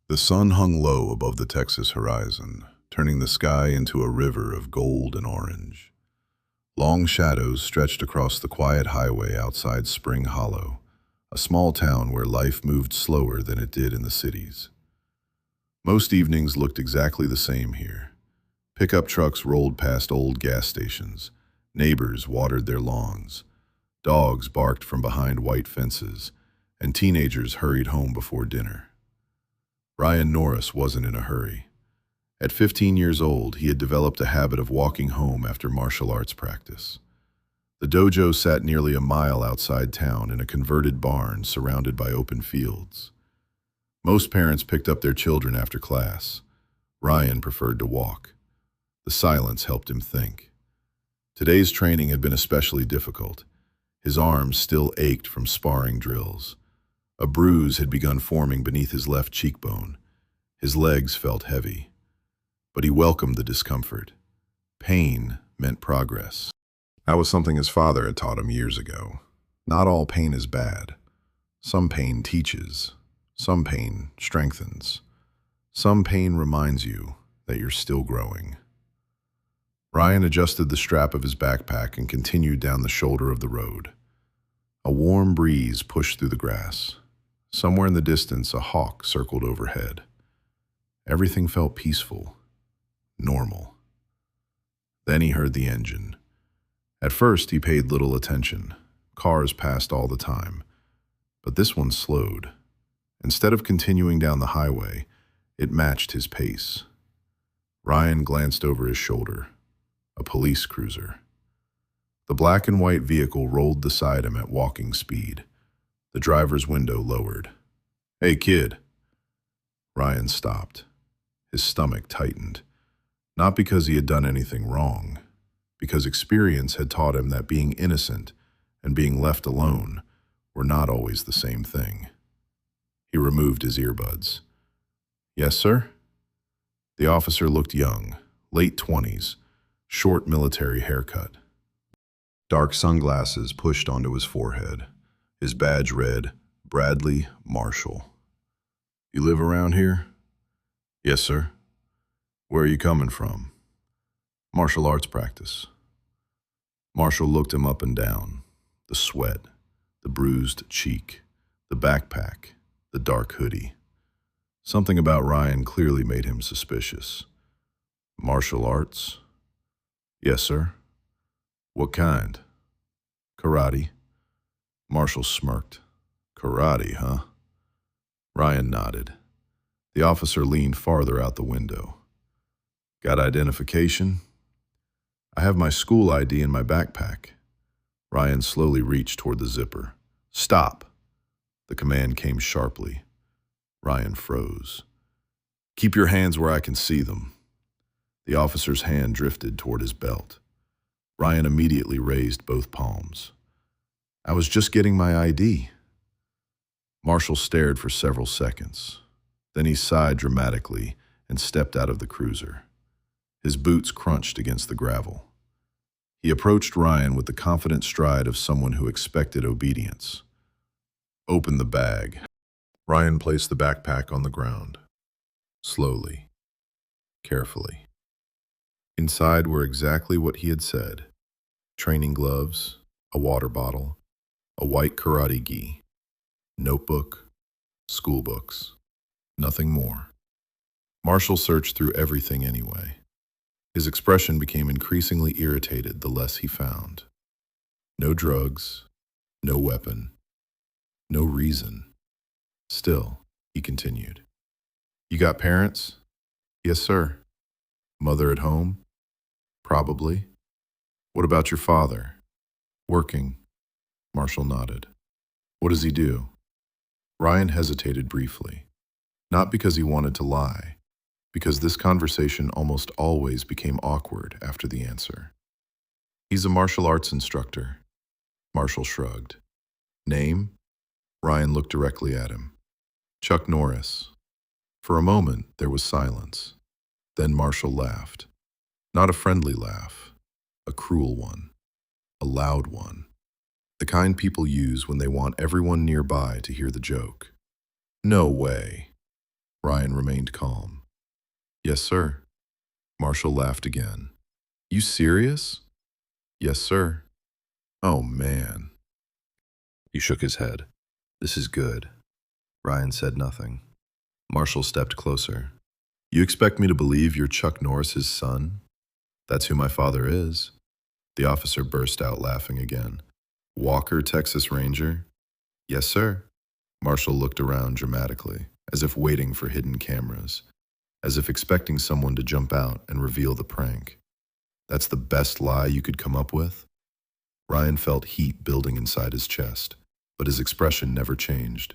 The sun hung low above the Texas horizon, turning the sky into a river of gold and orange. Long shadows stretched across the quiet highway outside Spring Hollow, a small town where life moved slower than it did in the cities. Most evenings looked exactly the same here. Pickup trucks rolled past old gas stations, neighbors watered their lawns, dogs barked from behind white fences, and teenagers hurried home before dinner. Ryan Norris wasn't in a hurry. At 15 years old, he had developed a habit of walking home after martial arts practice. The dojo sat nearly a mile outside town in a converted barn surrounded by open fields. Most parents picked up their children after class. Ryan preferred to walk. The silence helped him think. Today's training had been especially difficult. His arms still ached from sparring drills. A bruise had begun forming beneath his left cheekbone. His legs felt heavy. But he welcomed the discomfort. Pain meant progress. That was something his father had taught him years ago. Not all pain is bad. Some pain teaches. Some pain strengthens. Some pain reminds you that you're still growing. Ryan adjusted the strap of his backpack and continued down the shoulder of the road. A warm breeze pushed through the grass. Somewhere in the distance, a hawk circled overhead. Everything felt peaceful, normal. Then he heard the engine. At first, he paid little attention. Cars passed all the time. But this one slowed. Instead of continuing down the highway, it matched his pace. Ryan glanced over his shoulder. A police cruiser. The black and white vehicle rolled beside him at walking speed. The driver's window lowered. "Hey, kid." Ryan stopped. His stomach tightened. Not because he had done anything wrong, because experience had taught him that being innocent and being left alone were not always the same thing. He removed his earbuds. "Yes, sir?" The officer looked young, late 20s, short military haircut. Dark sunglasses pushed onto his forehead. His badge read, Bradley Marshall. "You live around here?" "Yes, sir." "Where are you coming from?" "Martial arts practice." Marshall looked him up and down. The sweat, the bruised cheek, the backpack, the dark hoodie. Something about Ryan clearly made him suspicious. "Martial arts?" "Yes, sir." "What kind?" "Karate." Marshall smirked. "Karate, huh?" Ryan nodded. The officer leaned farther out the window. "Got identification?" "I have my school ID in my backpack." Ryan slowly reached toward the zipper. "Stop!" The command came sharply. Ryan froze. "Keep your hands where I can see them." The officer's hand drifted toward his belt. Ryan immediately raised both palms. "I was just getting my ID." Marshall stared for several seconds. Then he sighed dramatically and stepped out of the cruiser. His boots crunched against the gravel. He approached Ryan with the confident stride of someone who expected obedience. "Open the bag." Ryan placed the backpack on the ground. Slowly, carefully. Inside were exactly what he had said. Training gloves, a water bottle, a white karate gi, notebook, school books, nothing more. Marshall searched through everything anyway. His expression became increasingly irritated the less he found. No drugs, no weapon, no reason. Still, he continued. "You got parents?" "Yes, sir." "Mother at home?" "Probably." "What about your father?" "Working." Marshall nodded. "What does he do?" Ryan hesitated briefly. Not because he wanted to lie, because this conversation almost always became awkward after the answer. "He's a martial arts instructor." Marshall shrugged. "Name?" Ryan looked directly at him. "Chuck Norris." For a moment, there was silence. Then Marshall laughed. Not a friendly laugh, a cruel one, a loud one. The kind people use when they want everyone nearby to hear the joke. "No way." Ryan remained calm. Yes, sir. Marshall laughed again. You serious? Yes, sir. Oh, man. He shook his head. This is good. Ryan said nothing. Marshall stepped closer. You expect me to believe you're Chuck Norris's son? That's who my father is. The officer burst out laughing again. Walker, Texas Ranger? Yes, sir. Marshall looked around dramatically, as if waiting for hidden cameras, as if expecting someone to jump out and reveal the prank. That's the best lie you could come up with? Ryan felt heat building inside his chest, but his expression never changed.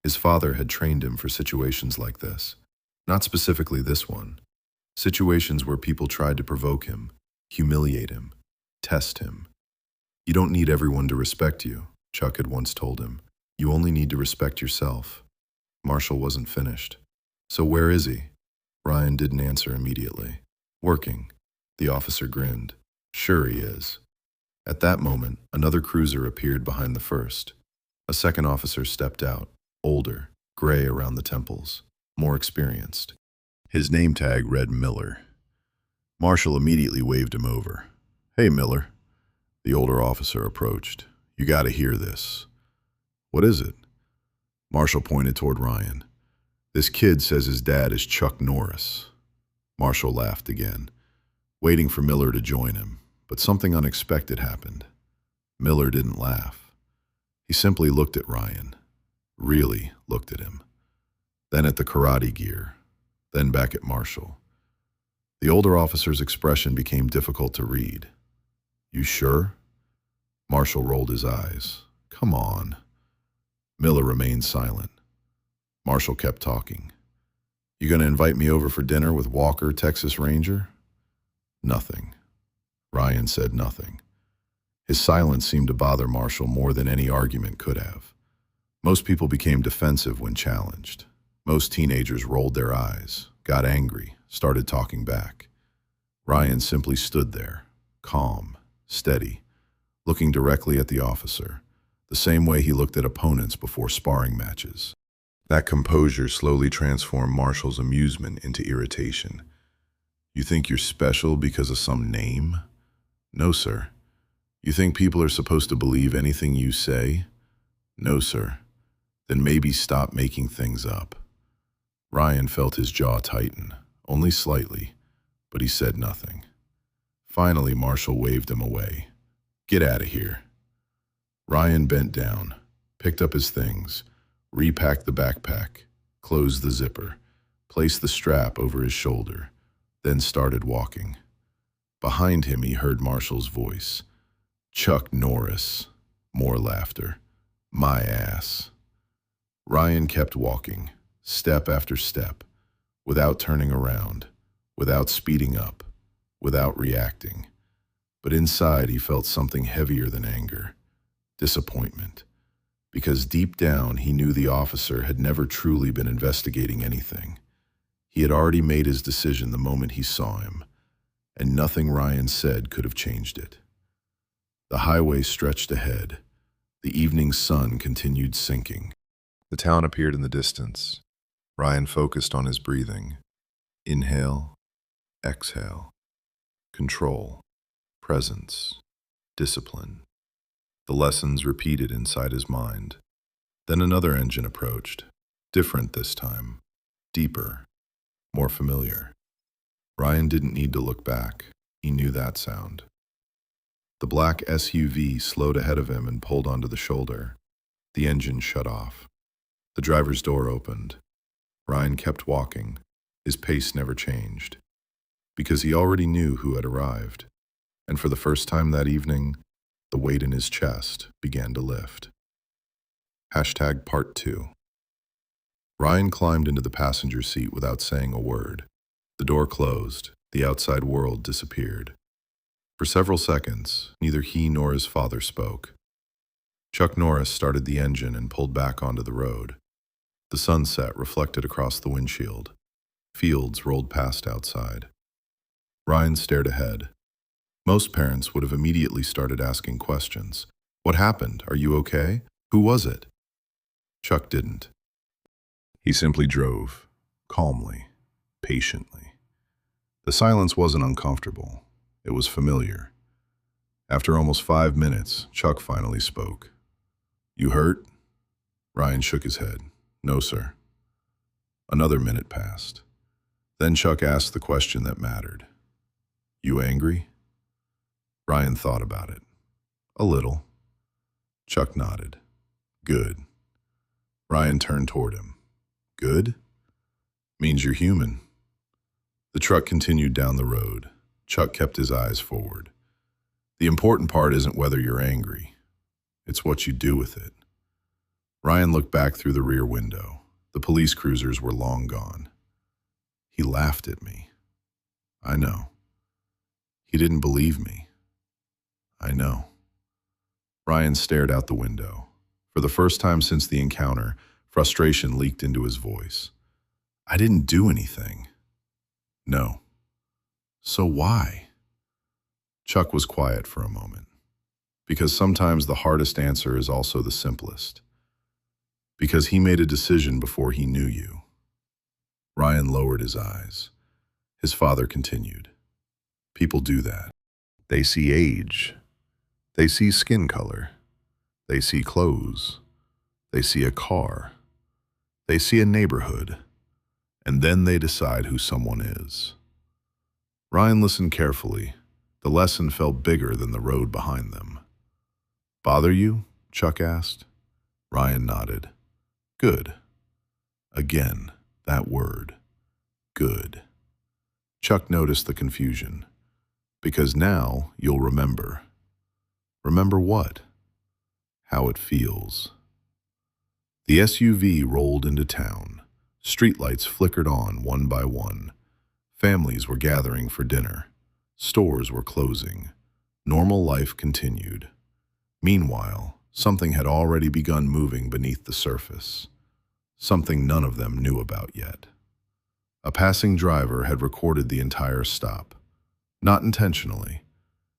His father had trained him for situations like this. Not specifically this one. Situations where people tried to provoke him, humiliate him, test him. You don't need everyone to respect you, Chuck had once told him. You only need to respect yourself. Marshall wasn't finished. So where is he? Ryan didn't answer immediately. Working. The officer grinned. Sure he is. At that moment, another cruiser appeared behind the first. A second officer stepped out, older, gray around the temples, more experienced. His name tag read Miller. Marshall immediately waved him over. Hey, Miller. The older officer approached. You gotta hear this. What is it? Marshall pointed toward Ryan. This kid says his dad is Chuck Norris. Marshall laughed again, waiting for Miller to join him, but something unexpected happened. Miller didn't laugh. He simply looked at Ryan, really looked at him, then at the karate gear, then back at Marshall. The older officer's expression became difficult to read. You sure? Marshall rolled his eyes. Come on. Miller remained silent. Marshall kept talking. You gonna invite me over for dinner with Walker, Texas Ranger? Nothing. Ryan said nothing. His silence seemed to bother Marshall more than any argument could have. Most people became defensive when challenged. Most teenagers rolled their eyes, got angry, started talking back. Ryan simply stood there, calm, steady, looking directly at the officer, the same way he looked at opponents before sparring matches. That composure slowly transformed Marshall's amusement into irritation. You think you're special because of some name? No, sir. You think people are supposed to believe anything you say? No, sir. Then maybe stop making things up. Ryan felt his jaw tighten, only slightly, but he said nothing. Finally, Marshall waved him away. Get out of here. Ryan bent down, picked up his things, repacked the backpack, closed the zipper, placed the strap over his shoulder, then started walking. Behind him, he heard Marshall's voice. Chuck Norris. More laughter. My ass. Ryan kept walking, step after step, without turning around, without speeding up, without reacting. But inside, he felt something heavier than anger. Disappointment. Because deep down, he knew the officer had never truly been investigating anything. He had already made his decision the moment he saw him, and nothing Ryan said could have changed it. The highway stretched ahead. The evening sun continued sinking. The town appeared in the distance. Ryan focused on his breathing. Inhale, exhale, control, presence, discipline. The lessons repeated inside his mind. Then another engine approached, different this time, deeper, more familiar. Ryan didn't need to look back. He knew that sound. The black SUV slowed ahead of him and pulled onto the shoulder. The engine shut off. The driver's door opened. Ryan kept walking. His pace never changed. Because he already knew who had arrived. And for the first time that evening, the weight in his chest began to lift. Part 2. Ryan climbed into the passenger seat without saying a word. The door closed. The outside world disappeared. For several seconds, neither he nor his father spoke. Chuck Norris started the engine and pulled back onto the road. The sunset reflected across the windshield. Fields rolled past outside. Ryan stared ahead. Most parents would have immediately started asking questions. What happened? Are you okay? Who was it? Chuck didn't. He simply drove. calmly, patiently. The silence wasn't uncomfortable. It was familiar. After almost 5 minutes, Chuck finally spoke. "You hurt?" Ryan shook his head. "No, sir." Another minute passed. Then Chuck asked the question that mattered. "You angry?" Ryan thought about it. "A little." Chuck nodded. "Good." Ryan turned toward him. "Good? Means you're human." The truck continued down the road. Chuck kept his eyes forward. "The important part isn't whether you're angry. It's what you do with it." Ryan looked back through the rear window. The police cruisers were long gone. "He laughed at me." "I know." "He didn't believe me." "I know." Ryan stared out the window. For the first time since the encounter, frustration leaked into his voice. "I didn't do anything." "No." "So why?" Chuck was quiet for a moment. "Because sometimes the hardest answer is also the simplest. Because he made a decision before he knew you." Ryan lowered his eyes. His father continued. "People do that. They see age. They see skin color. They see clothes. They see a car. They see a neighborhood. And then they decide who someone is." Ryan listened carefully. The lesson felt bigger than the road behind them. "Bother you?" Chuck asked. Ryan nodded. "Good." Again, that word. Good. Chuck noticed the confusion. "Because now you'll remember." "Remember what?" "How it feels." The SUV rolled into town. Streetlights flickered on one by one. Families were gathering for dinner. Stores were closing. Normal life continued. Meanwhile, something had already begun moving beneath the surface. Something none of them knew about yet. A passing driver had recorded the entire stop. Not intentionally.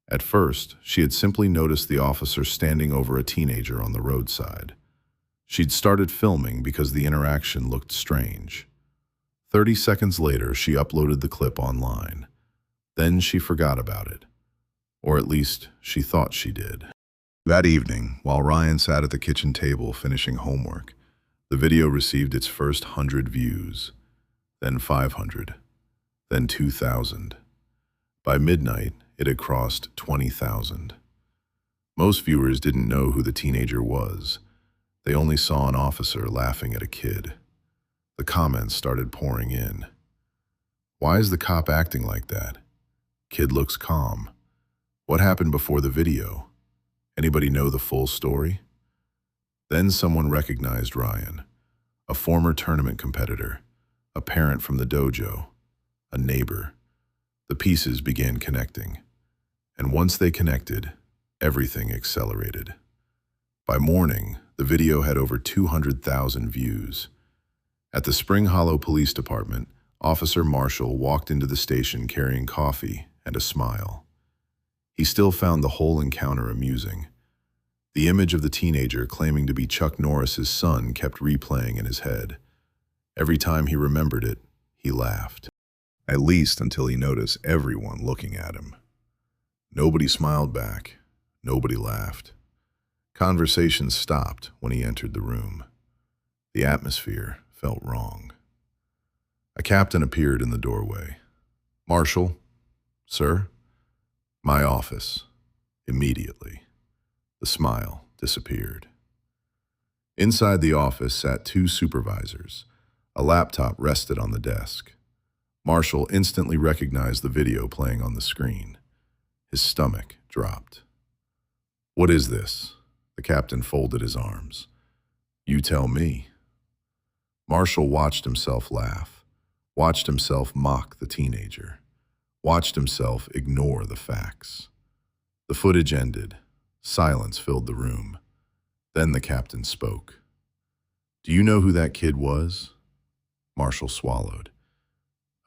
At first, she had simply noticed the officer standing over a teenager on the roadside. She'd started filming because the interaction looked strange. 30 seconds later, she uploaded the clip online. Then she forgot about it. Or at least, she thought she did. That evening, while Ryan sat at the kitchen table finishing homework, the video received its first 100 views, then 500, then 2,000. By midnight, it had crossed 20,000. Most viewers didn't know who the teenager was. They only saw an officer laughing at a kid. The comments started pouring in. "Why is the cop acting like that? Kid looks calm. What happened before the video? Anybody know the full story?" Then someone recognized Ryan, a former tournament competitor, a parent from the dojo, a neighbor. The pieces began connecting. And once they connected, everything accelerated. By morning, the video had over 200,000 views. At the Spring Hollow Police Department, Officer Marshall walked into the station carrying coffee and a smile. He still found the whole encounter amusing. The image of the teenager claiming to be Chuck Norris's son kept replaying in his head. Every time he remembered it, he laughed. At least until he noticed everyone looking at him. Nobody smiled back. Nobody laughed. Conversation stopped when he entered the room. The atmosphere felt wrong. A captain appeared in the doorway. "Marshal." "Sir?" "My office." Immediately. The smile disappeared. Inside the office sat two supervisors. A laptop rested on the desk. Marshall instantly recognized the video playing on the screen. His stomach dropped. "What is this?" The captain folded his arms. "You tell me." Marshall watched himself laugh, watched himself mock the teenager, watched himself ignore the facts. The footage ended. Silence filled the room. Then the captain spoke. "Do you know who that kid was?" Marshall swallowed.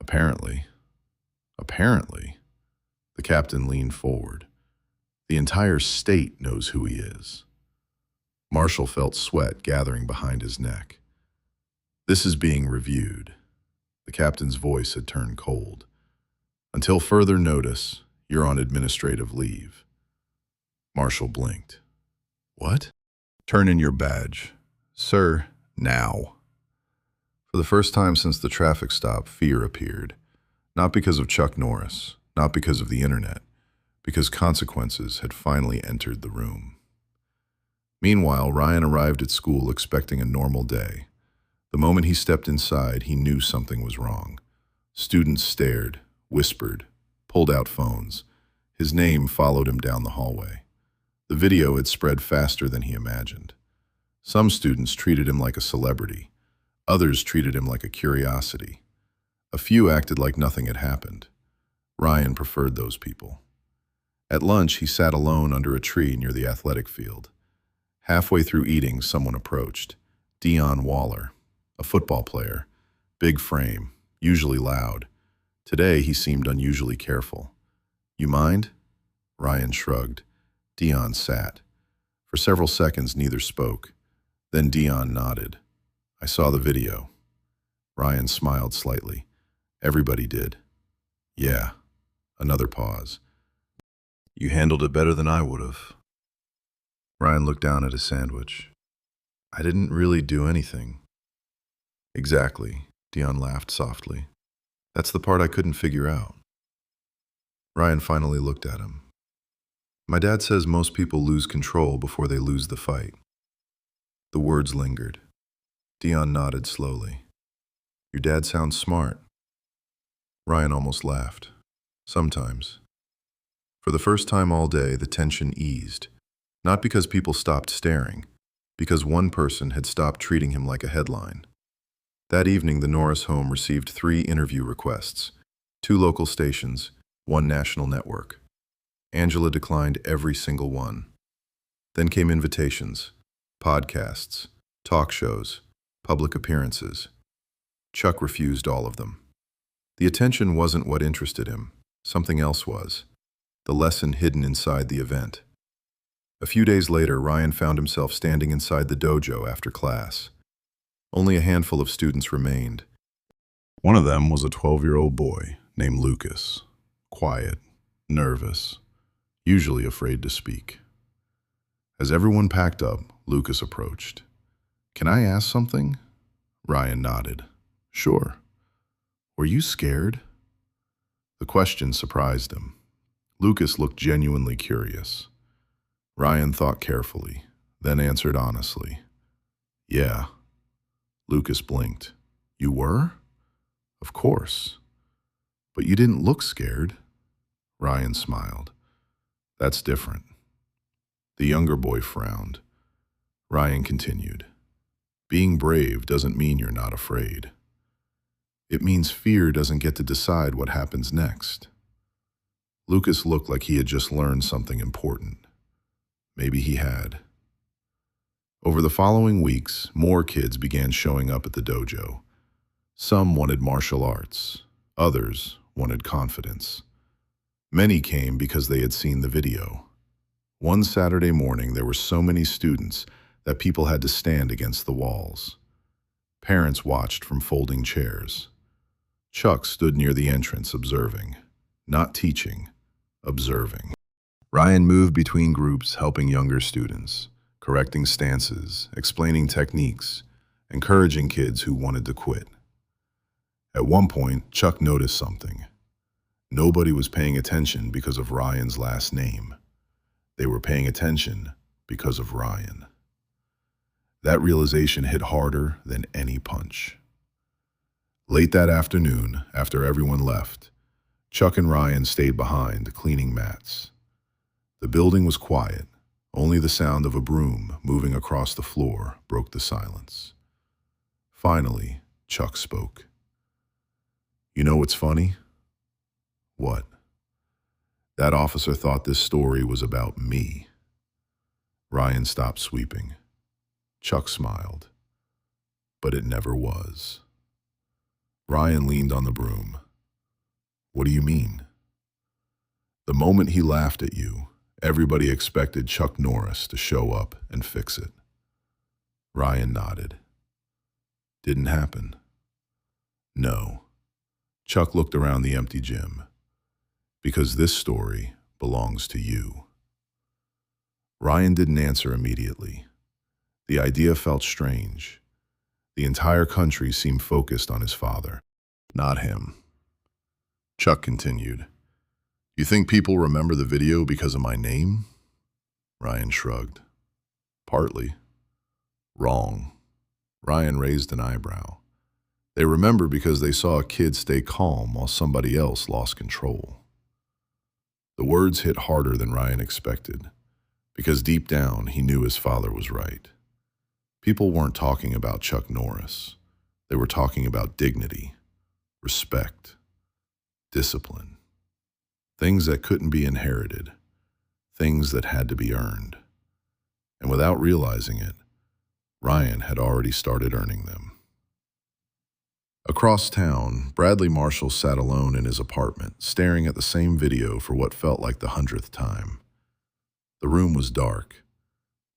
Apparently. Apparently. The captain leaned forward. "The entire state knows who he is." Marshall felt sweat gathering behind his neck. "This is being reviewed." The captain's voice had turned cold. "Until further notice, you're on administrative leave." Marshall blinked. "What?" "Turn in your badge. Sir, now." For the first time since the traffic stop, fear appeared. Not because of Chuck Norris, not because of the internet, because consequences had finally entered the room. Meanwhile, Ryan arrived at school expecting a normal day. The moment he stepped inside, he knew something was wrong. Students stared, whispered, pulled out phones. His name followed him down the hallway. The video had spread faster than he imagined. Some students treated him like a celebrity. Others treated him like a curiosity. A few acted like nothing had happened. Ryan preferred those people. At lunch, he sat alone under a tree near the athletic field. Halfway through eating, someone approached. Dion Waller, a football player, big frame, usually loud. Today, he seemed unusually careful. "You mind?" Ryan shrugged. Dion sat. For several seconds, neither spoke. Then Dion nodded. "I saw the video." Ryan smiled slightly. Everybody did. "Yeah." Another pause. "You handled it better than I would have." Ryan looked down at his sandwich. "I didn't really do anything." "Exactly," Dion laughed softly. "That's the part I couldn't figure out." Ryan finally looked at him. "My dad says most people lose control before they lose the fight." The words lingered. Dion nodded slowly. "Your dad sounds smart." Ryan almost laughed. "Sometimes." For the first time all day, the tension eased. Not because people stopped staring, because one person had stopped treating him like a headline. That evening, the Norris home received 3 interview requests, 2 local stations, 1 national network. Angela declined every single one. Then came invitations, podcasts, talk shows, public appearances. Chuck refused all of them. The attention wasn't what interested him. Something else was. The lesson hidden inside the event. A few days later, Ryan found himself standing inside the dojo after class. Only a handful of students remained. One of them was a 12-year-old boy named Lucas. Quiet, nervous, usually afraid to speak. As everyone packed up, Lucas approached. "Can I ask something?" Ryan nodded. "Sure." "Were you scared?" The question surprised him. Lucas looked genuinely curious. Ryan thought carefully, then answered honestly. "Yeah." Lucas blinked. "You were?" "Of course." "But you didn't look scared." Ryan smiled. "That's different." The younger boy frowned. Ryan continued. "Being brave doesn't mean you're not afraid. It means fear doesn't get to decide what happens next." Lucas looked like he had just learned something important. Maybe he had. Over the following weeks, more kids began showing up at the dojo. Some wanted martial arts. Others wanted confidence. Many came because they had seen the video. One Saturday morning, there were so many students that people had to stand against the walls. Parents watched from folding chairs. Chuck stood near the entrance observing, not teaching, observing. Ryan moved between groups, helping younger students, correcting stances, explaining techniques, encouraging kids who wanted to quit. At one point, Chuck noticed something. Nobody was paying attention because of Ryan's last name. They were paying attention because of Ryan. That realization hit harder than any punch. Late that afternoon, after everyone left, Chuck and Ryan stayed behind, cleaning mats. The building was quiet. Only the sound of a broom moving across the floor broke the silence. Finally, Chuck spoke. "You know what's funny?" "What?" "That officer thought this story was about me." Ryan stopped sweeping. Chuck smiled. "But it never was." Ryan leaned on the broom. "What do you mean?" "The moment he laughed at you, everybody expected Chuck Norris to show up and fix it." Ryan nodded. "Didn't happen." "No, Chuck looked around the empty gym. Because this story belongs to you. Ryan didn't answer immediately. The idea felt strange. The entire country seemed focused on his father, not him. Chuck continued, "You think people remember the video because of my name?" Ryan shrugged. "Partly." "Wrong." Ryan raised an eyebrow. "They remember because they saw a kid stay calm while somebody else lost control." The words hit harder than Ryan expected, because deep down he knew his father was right. People weren't talking about Chuck Norris. They were talking about dignity, respect, discipline. Things that couldn't be inherited, things that had to be earned. And without realizing it, Ryan had already started earning them. Across town, Bradley Marshall sat alone in his apartment, staring at the same video for what felt like the 100th time. The room was dark.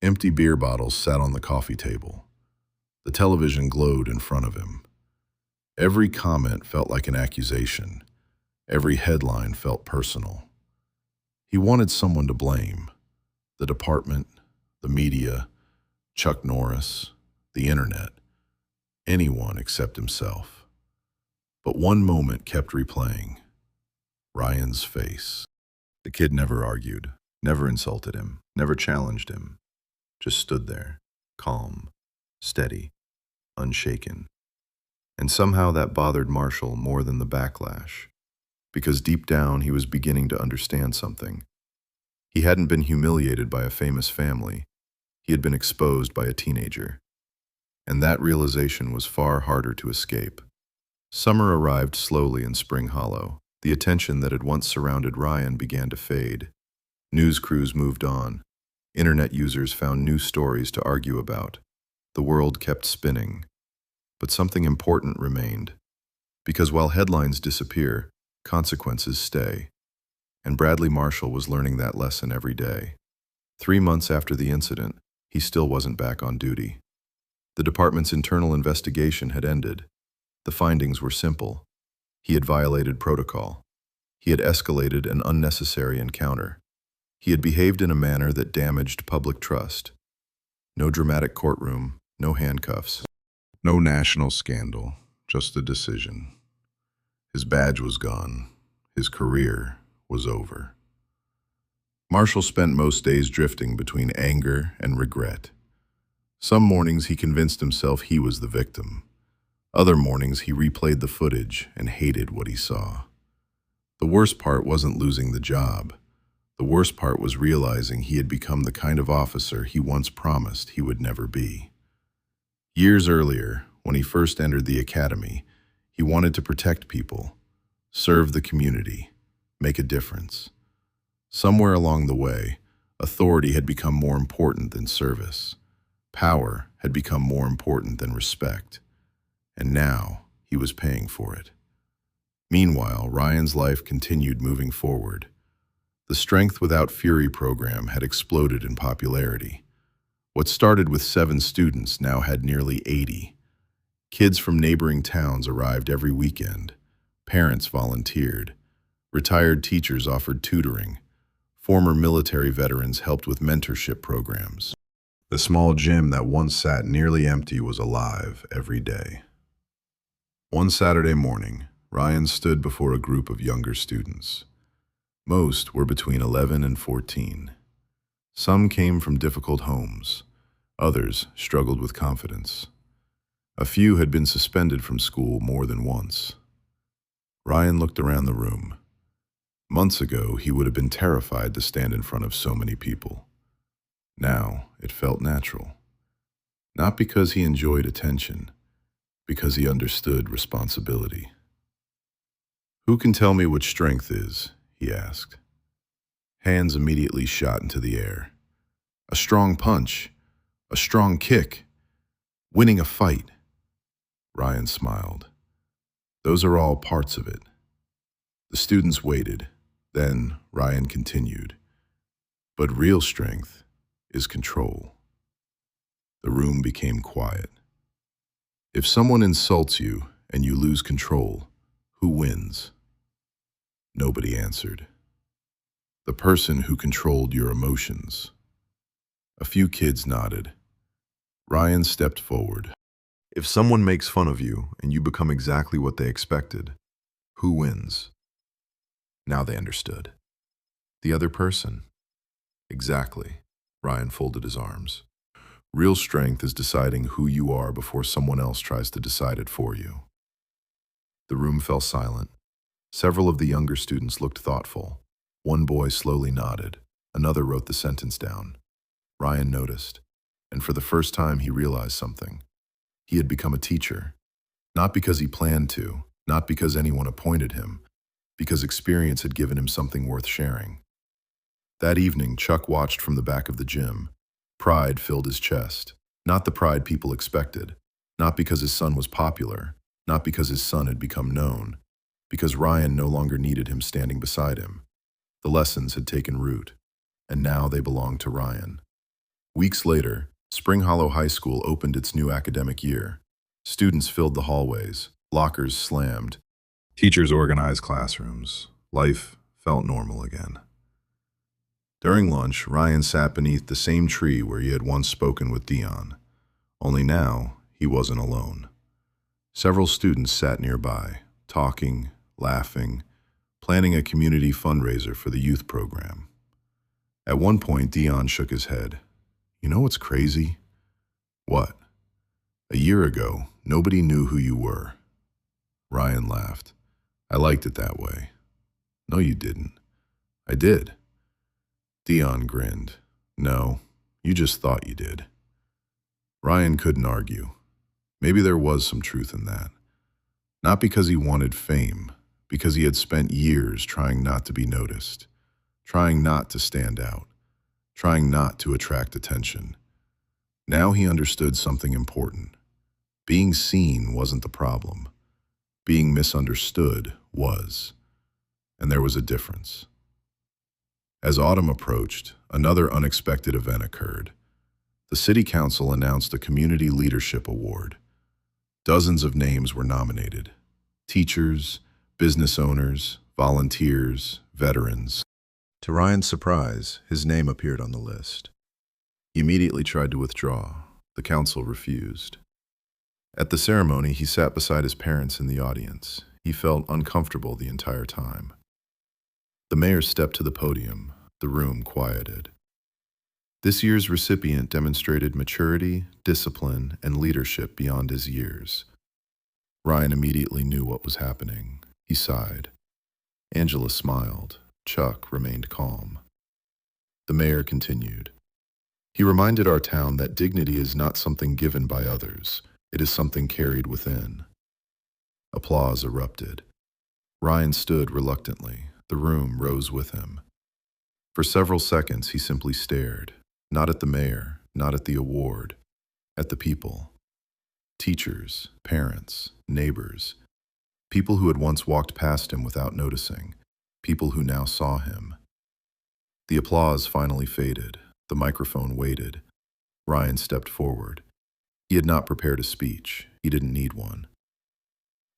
Empty beer bottles sat on the coffee table. The television glowed in front of him. Every comment felt like an accusation. Every headline felt personal. He wanted someone to blame. The department, the media, Chuck Norris, the internet, anyone except himself. But one moment kept replaying. Ryan's face. The kid never argued, never insulted him, never challenged him. Just stood there, calm, steady, unshaken. And somehow that bothered Marshall more than the backlash, because deep down he was beginning to understand something. He hadn't been humiliated by a famous family. He had been exposed by a teenager. And that realization was far harder to escape. Summer arrived slowly in Spring Hollow. The attention that had once surrounded Ryan began to fade. News crews moved on. Internet users found new stories to argue about. The world kept spinning. But something important remained. Because while headlines disappear, consequences stay. And Bradley Marshall was learning that lesson every day. 3 months after the incident, he still wasn't back on duty. The department's internal investigation had ended. The findings were simple. He had violated protocol. He had escalated an unnecessary encounter. He had behaved in a manner that damaged public trust. No dramatic courtroom, no handcuffs, no national scandal, just a decision. His badge was gone. His career was over. Marshall spent most days drifting between anger and regret. Some mornings he convinced himself he was the victim. Other mornings he replayed the footage and hated what he saw. The worst part wasn't losing the job. The worst part was realizing he had become the kind of officer he once promised he would never be. Years earlier, when he first entered the academy, he wanted to protect people, serve the community, make a difference. Somewhere along the way, authority had become more important than service. Power had become more important than respect. And now he was paying for it. Meanwhile, Ryan's life continued moving forward. The Strength Without Fury program had exploded in popularity. What started with 7 students now had nearly 80. Kids from neighboring towns arrived every weekend. Parents volunteered. Retired teachers offered tutoring. Former military veterans helped with mentorship programs. The small gym that once sat nearly empty was alive every day. One Saturday morning, Ryan stood before a group of younger students. Most were between 11 and 14. Some came from difficult homes. Others struggled with confidence. A few had been suspended from school more than once. Ryan looked around the room. Months ago, he would have been terrified to stand in front of so many people. Now, it felt natural. Not because he enjoyed attention, because he understood responsibility. "Who can tell me what strength is?" he asked. Hands immediately shot into the air. A strong punch, a strong kick, winning a fight. Ryan smiled. "Those are all parts of it." The students waited. Then Ryan continued. "But real strength is control." The room became quiet. If someone insults you and you lose control, Who wins? Nobody answered. The person who controlled your emotions. A few kids nodded. Ryan stepped forward. If someone makes fun of you and you become exactly what they expected, who wins? Now they understood. The other person. Exactly. Ryan folded his arms. Real strength is deciding who you are before someone else tries to decide it for you. The room fell silent. Several of the younger students looked thoughtful. One boy slowly nodded. Another wrote the sentence down. Ryan noticed, and for the first time he realized something. He had become a teacher. Not because he planned to, not because anyone appointed him, because experience had given him something worth sharing. That evening, Chuck watched from the back of the gym. Pride filled his chest. Not the pride people expected. Not because his son was popular. Not because his son had become known. Because Ryan no longer needed him standing beside him. The lessons had taken root, and now they belonged to Ryan. Weeks later, Spring Hollow High School opened its new academic year. Students filled the hallways. Lockers slammed. Teachers organized classrooms. Life felt normal again. During lunch, Ryan sat beneath the same tree where he had once spoken with Dion. Only now, he wasn't alone. Several students sat nearby, talking, laughing, planning a community fundraiser for the youth program. At one point, Dion shook his head. You know what's crazy? What? A year ago, nobody knew who you were. Ryan laughed. I liked it that way. No, you didn't. I did. Dion grinned. No, you just thought you did. Ryan couldn't argue. Maybe there was some truth in that. Not because he wanted fame, because he had spent years trying not to be noticed, trying not to stand out, trying not to attract attention. Now he understood something important. Being seen wasn't the problem. Being misunderstood was. And there was a difference. As autumn approached, another unexpected event occurred. The city council announced a community leadership award. Dozens of names were nominated. Teachers, business owners, volunteers, veterans. To Ryan's surprise, his name appeared on the list. He immediately tried to withdraw. The council refused. At the ceremony, he sat beside his parents in the audience. He felt uncomfortable the entire time. The mayor stepped to the podium. The room quieted. This year's recipient demonstrated maturity, discipline, and leadership beyond his years. Ryan immediately knew what was happening. He sighed. Angela smiled. Chuck remained calm. The mayor continued. He reminded our town that dignity is not something given by others. It is something carried within. Applause erupted. Ryan stood reluctantly. The room rose with him. For several seconds, he simply stared, not at the mayor, not at the award, at the people. Teachers, parents, neighbors, people who had once walked past him without noticing, people who now saw him. The applause finally faded. The microphone waited. Ryan stepped forward. He had not prepared a speech. He didn't need one.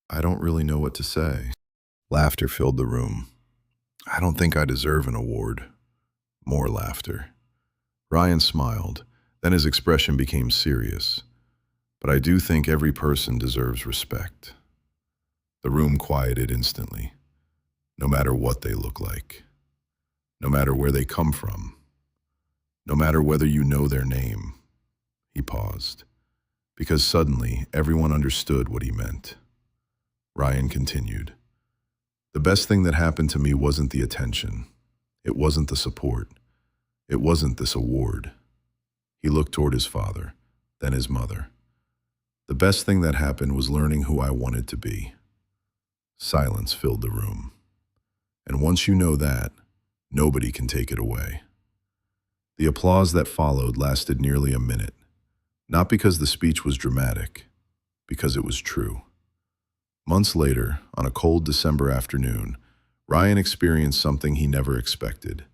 I don't really know what to say. Laughter filled the room. I don't think I deserve an award. More laughter. Ryan smiled. Then his expression became serious. But I do think every person deserves respect. The room quieted instantly. No matter what they look like. No matter where they come from. No matter whether you know their name. He paused. Because suddenly, everyone understood what he meant. Ryan continued. The best thing that happened to me wasn't the attention. It wasn't the support. It wasn't this award. He looked toward his father, then his mother. The best thing that happened was learning who I wanted to be. Silence filled the room. And once you know that, nobody can take it away. The applause that followed lasted nearly a minute. Not because the speech was dramatic, because it was true. Months later, on a cold December afternoon, Ryan experienced something he never expected.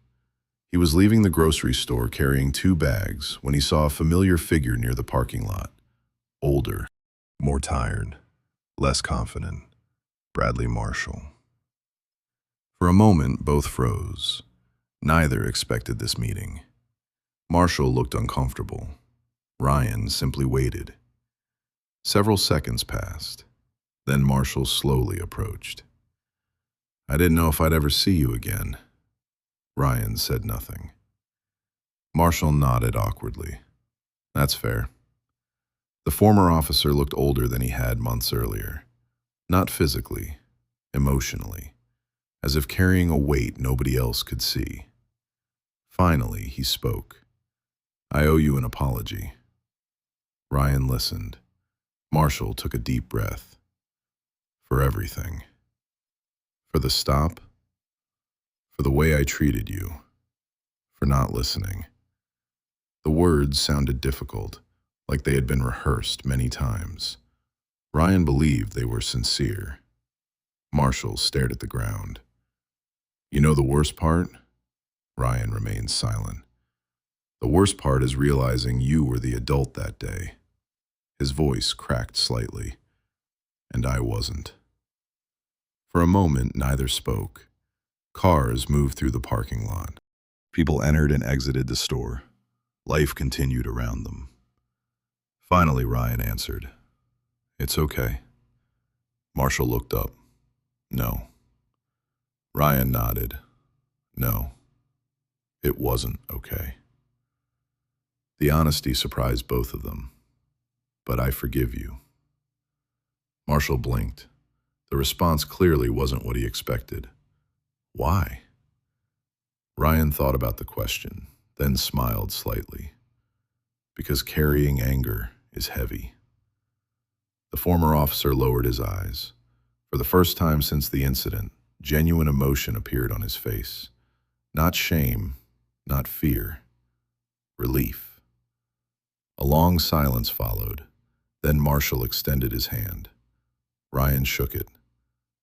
He was leaving the grocery store carrying 2 bags when he saw a familiar figure near the parking lot. Older, more tired, less confident. Bradley Marshall. For a moment, both froze. Neither expected this meeting. Marshall looked uncomfortable. Ryan simply waited. Several seconds passed. Then Marshall slowly approached. "I didn't know if I'd ever see you again." Ryan said nothing. Marshall nodded awkwardly. "That's fair." The former officer looked older than he had months earlier. Not physically, emotionally, as if carrying a weight nobody else could see. Finally, he spoke. "I owe you an apology." Ryan listened. Marshall took a deep breath. "For everything. For the stop. For the way I treated you. For not listening." The words sounded difficult, like they had been rehearsed many times. Ryan believed they were sincere. Marshall stared at the ground. "You know the worst part?" Ryan remained silent. "The worst part is realizing you were the adult that day." His voice cracked slightly. "And I wasn't." For a moment, neither spoke. Cars moved through the parking lot. People entered and exited the store. Life continued around them. Finally, Ryan answered, "It's okay." Marshall looked up. "No." Ryan nodded. "No, it wasn't okay." The honesty surprised both of them. "But I forgive you." Marshall blinked. The response clearly wasn't what he expected. "Why?" Ryan thought about the question, then smiled slightly. "Because carrying anger is heavy." The former officer lowered his eyes. For the first time since the incident, genuine emotion appeared on his face. Not shame, not fear. Relief. A long silence followed. Then Marshall extended his hand. Ryan shook it.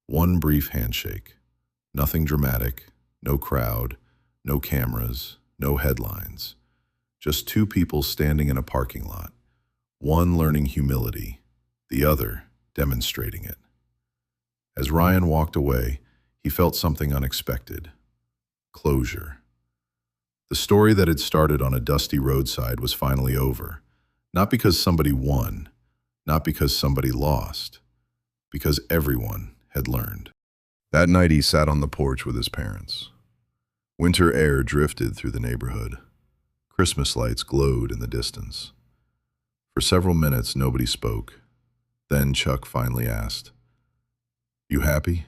One brief handshake. Nothing dramatic, no crowd, no cameras, no headlines. Just two people standing in a parking lot. One learning humility, the other demonstrating it. As Ryan walked away, he felt something unexpected. Closure. The story that had started on a dusty roadside was finally over. Not because somebody won, not because somebody lost, because everyone had learned. That night he sat on the porch with his parents. Winter air drifted through the neighborhood. Christmas lights glowed in the distance. For several minutes nobody spoke. Then Chuck finally asked, "You happy?"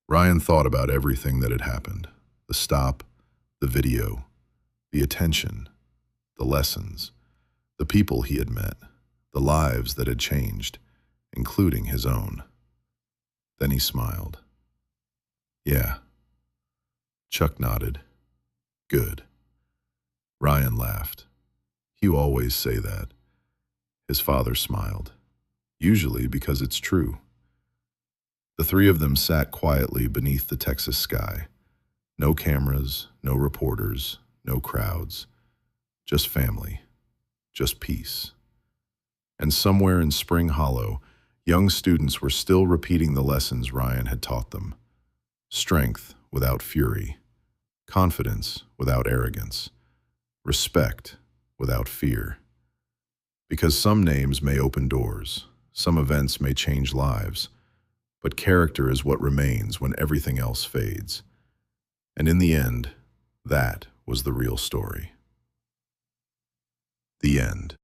Ryan thought about everything that had happened. The stop, the video, the attention, the lessons, the people he had met, the lives that had changed, including his own. Then he smiled. "Yeah." Chuck nodded. "Good." Ryan laughed. "You always say that." His father smiled. "Usually because it's true." The three of them sat quietly beneath the Texas sky. No cameras, no reporters, no crowds. Just family. Just peace. And somewhere in Spring Hollow, young students were still repeating the lessons Ryan had taught them. Strength without fury. Confidence without arrogance. Respect without fear. Because some names may open doors, some events may change lives, but character is what remains when everything else fades. And in the end, that was the real story. The end.